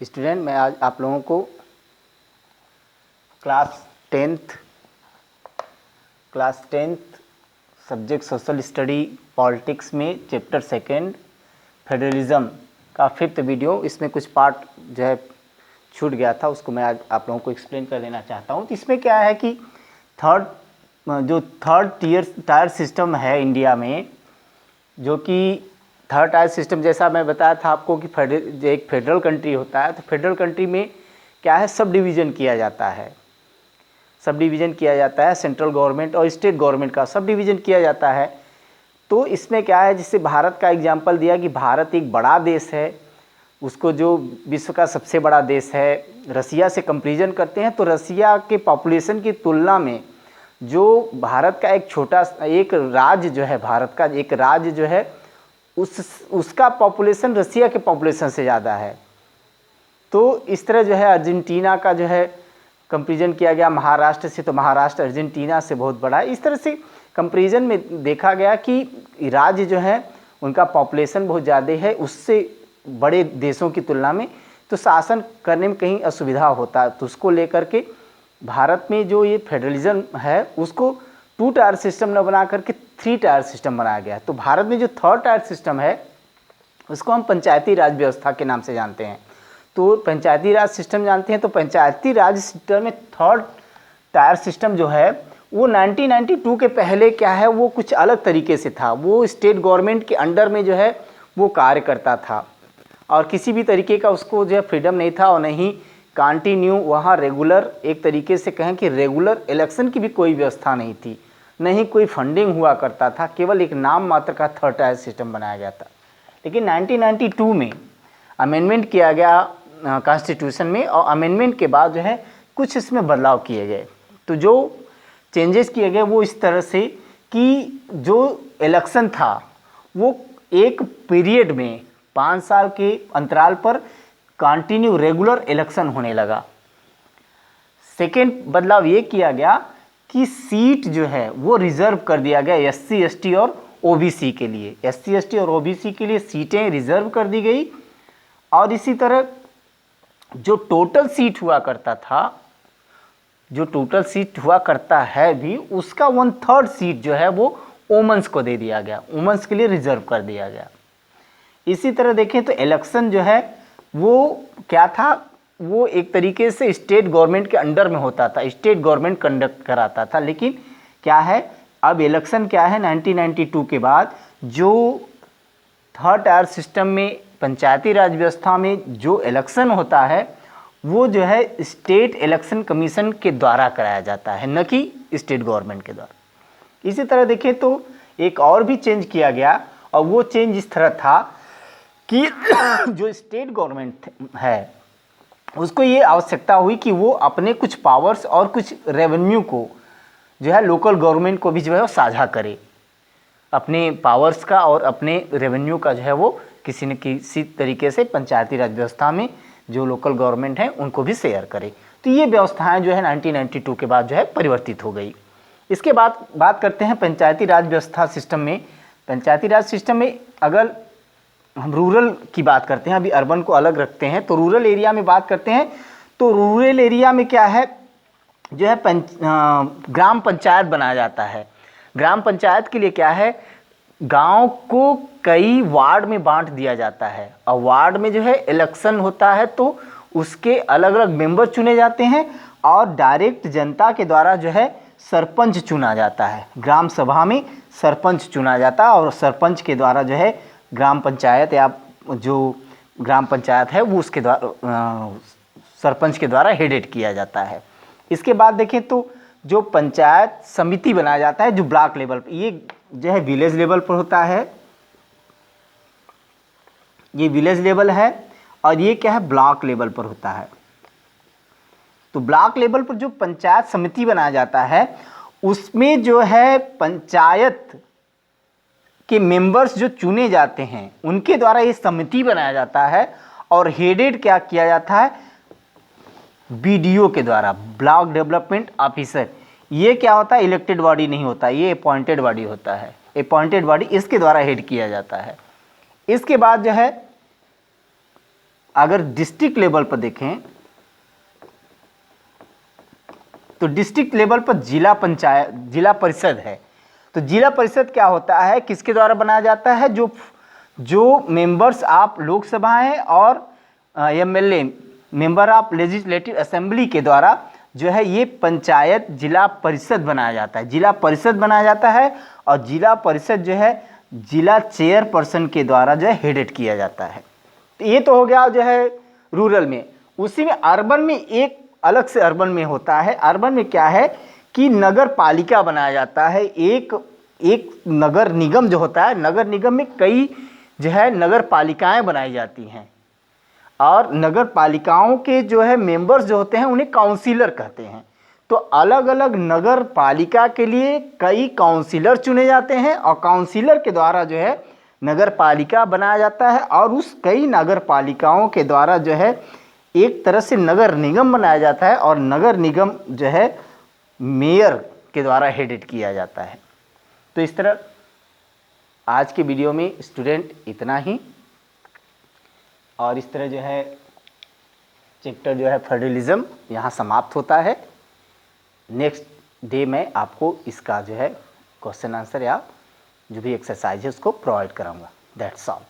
Student, मैं आज आप लोगों को class tenth subject social study politics में चैप्टर सेकेंड फेडरलिज्म का 5th वीडियो, इसमें कुछ पार्ट जो है छूट गया था, उसको मैं आज आप लोगों को एक्सप्लेन कर देना चाहता हूँ। तो इसमें क्या है कि थर्ड टायर सिस्टम है इंडिया में, जो कि थर्ड टायर सिस्टम जैसा मैं बताया था आपको कि एक फेडरल कंट्री होता है। तो फेडरल कंट्री में क्या है, सब डिवीज़न किया जाता है, सेंट्रल गवर्नमेंट और स्टेट गवर्नमेंट का सब डिवीज़न किया जाता है। तो इसमें क्या है, जिससे भारत का एग्जांपल दिया कि भारत एक बड़ा देश है, उसको जो विश्व का सबसे बड़ा देश है रसिया से कंपैरिजन करते हैं, तो रसिया के पॉपुलेशन की तुलना में जो भारत का एक राज्य जो है, भारत का एक राज्य जो है उसका पॉपुलेशन रसिया के पॉपुलेशन से ज़्यादा है। तो इस तरह जो है अर्जेंटीना का जो है कंपैरिजन किया गया महाराष्ट्र से, तो महाराष्ट्र अर्जेंटीना से बहुत बड़ा है। इस तरह से कंपैरिजन में देखा गया कि राज्य जो है उनका पॉपुलेशन बहुत ज़्यादा है उससे बड़े देशों की तुलना में, तो शासन करने में कहीं असुविधा होता है। तो उसको लेकर के भारत में जो ये फेडरलिज्म है उसको 2 टायर सिस्टम न बना करके 3 टायर सिस्टम बनाया गया। तो भारत में जो थर्ड टायर सिस्टम है उसको हम पंचायती राज व्यवस्था के नाम से जानते हैं। तो पंचायती राज सिस्टम जानते हैं, तो पंचायती राज सिस्टम में थर्ड टायर सिस्टम जो है वो 1992 के पहले क्या है, वो कुछ अलग तरीके से था। वो स्टेट गवर्नमेंट के अंडर में जो है वो कार्य करता था और किसी भी तरीके का उसको जो है फ्रीडम नहीं था, और नहीं कंटिन्यू वहाँ रेगुलर, एक तरीके से कहें कि रेगुलर इलेक्शन की भी कोई व्यवस्था नहीं थी, नहीं कोई फंडिंग हुआ करता था, केवल एक नाम मात्र का थर्ड टायर सिस्टम बनाया गया था। लेकिन 1992 में अमेंडमेंट किया गया कॉन्स्टिट्यूशन में, और अमेंडमेंट के बाद जो है कुछ इसमें बदलाव किए गए। तो जो चेंजेस किए गए वो इस तरह से कि जो इलेक्शन था वो एक पीरियड में 5 साल के अंतराल पर कंटिन्यू रेगुलर इलेक्शन होने लगा। सेकेंड बदलाव ये किया गया कि सीट जो है वो रिजर्व कर दिया गया SC ST और OBC के लिए। SC ST और OBC के लिए सीटें रिजर्व कर दी गई, और इसी तरह जो टोटल सीट हुआ करता है भी, उसका 1/3 सीट जो है वो वुमेन्स को दे दिया गया, वुमेन्स के लिए रिजर्व कर दिया गया। इसी तरह देखें तो इलेक्शन जो है वो क्या था, वो एक तरीके से स्टेट गवर्नमेंट के अंडर में होता था, स्टेट गवर्नमेंट कंडक्ट कराता था। लेकिन क्या है, अब इलेक्शन क्या है 1992 के बाद जो थर्ड टायर सिस्टम में पंचायती राज व्यवस्था में जो इलेक्शन होता है वो जो है स्टेट इलेक्शन कमीशन के द्वारा कराया जाता है, न कि स्टेट गवर्नमेंट के द्वारा। इसी तरह देखें तो एक और भी चेंज किया गया, और वो चेंज इस तरह था कि जो स्टेट गवर्नमेंट है उसको ये आवश्यकता हुई कि वो अपने कुछ पावर्स और कुछ रेवेन्यू को जो है लोकल गवर्नमेंट को भी जो है वो साझा करे, अपने पावर्स का और अपने रेवेन्यू का जो है वो किसी न किसी तरीके से पंचायती राज व्यवस्था में जो लोकल गवर्नमेंट है उनको भी शेयर करे। तो ये व्यवस्थाएं जो है 1992 के बाद जो है परिवर्तित हो गई। इसके बाद बात करते हैं पंचायती राज व्यवस्था सिस्टम में। पंचायती राज सिस्टम में अगर हम रूरल की बात करते हैं, अभी अर्बन को अलग रखते हैं, तो रूरल एरिया में बात करते हैं, तो रूरल एरिया में क्या है जो है ग्राम पंचायत बनाया जाता है। ग्राम पंचायत के लिए क्या है, गांव को कई वार्ड में बांट दिया जाता है, और वार्ड में जो है इलेक्शन होता है तो उसके अलग अलग मेंबर चुने जाते हैं, और डायरेक्ट जनता के द्वारा जो है सरपंच चुना जाता है। ग्राम सभा में सरपंच चुना जाता है, और सरपंच के द्वारा जो है ग्राम पंचायत या जो ग्राम पंचायत है वो उसके द्वारा सरपंच के द्वारा हेडेड किया जाता है। इसके बाद देखें तो जो पंचायत समिति बनाया जाता है जो ब्लॉक लेवल पर, ये जो है विलेज लेवल पर होता है, ये विलेज लेवल है, और ये क्या है ब्लॉक लेवल पर होता है। तो ब्लॉक लेवल पर जो पंचायत समिति बनाया जाता है उसमें जो है पंचायत के मेंबर्स जो चुने जाते हैं उनके द्वारा ये समिति बनाया जाता है, और हेडेड क्या किया जाता है BDO के द्वारा, ब्लॉक डेवलपमेंट ऑफिसर। ये क्या होता है, इलेक्टेड बॉडी नहीं होता, ये अपॉइंटेड बॉडी होता है, अपॉइंटेड बॉडी इसके द्वारा हेड किया जाता है। इसके बाद जो है अगर डिस्ट्रिक्ट लेवल पर देखें तो डिस्ट्रिक्ट लेवल पर जिला पंचायत, जिला परिषद है। तो जिला परिषद क्या होता है, किसके द्वारा बनाया जाता है, जो मेंबर्स आप लोकसभा हैं और MLA member of legislative assembly के द्वारा जो है ये पंचायत जिला परिषद बनाया जाता है। जिला परिषद बनाया जाता है और जिला परिषद जो है जिला चेयरपर्सन के द्वारा जो है हेडेड किया जाता है। तो ये तो हो गया जो है रूरल में। उसी में अर्बन में एक अलग से अर्बन में होता है। अर्बन में क्या है कि नगर पालिका बनाया जाता है। एक नगर निगम जो होता है, नगर निगम में कई जो है नगर पालिकाएं बनाई जाती हैं और नगर पालिकाओं के जो है मेंबर्स जो होते हैं उन्हें काउंसिलर कहते हैं। तो अलग अलग नगर पालिका के लिए कई काउंसिलर चुने जाते हैं और काउंसिलर के द्वारा जो है नगर पालिका बनाया जाता है और उस कई नगर पालिकाओं के द्वारा जो है एक तरह से नगर निगम बनाया जाता है और नगर निगम जो है मेयर के द्वारा हेडेड किया जाता है। तो इस तरह आज के वीडियो में स्टूडेंट इतना ही, और इस तरह जो है चैप्टर जो है फेडरलिज्म यहाँ समाप्त होता है। नेक्स्ट डे में आपको इसका जो है क्वेश्चन आंसर या जो भी एक्सरसाइज है उसको प्रोवाइड कराऊंगा। That's all.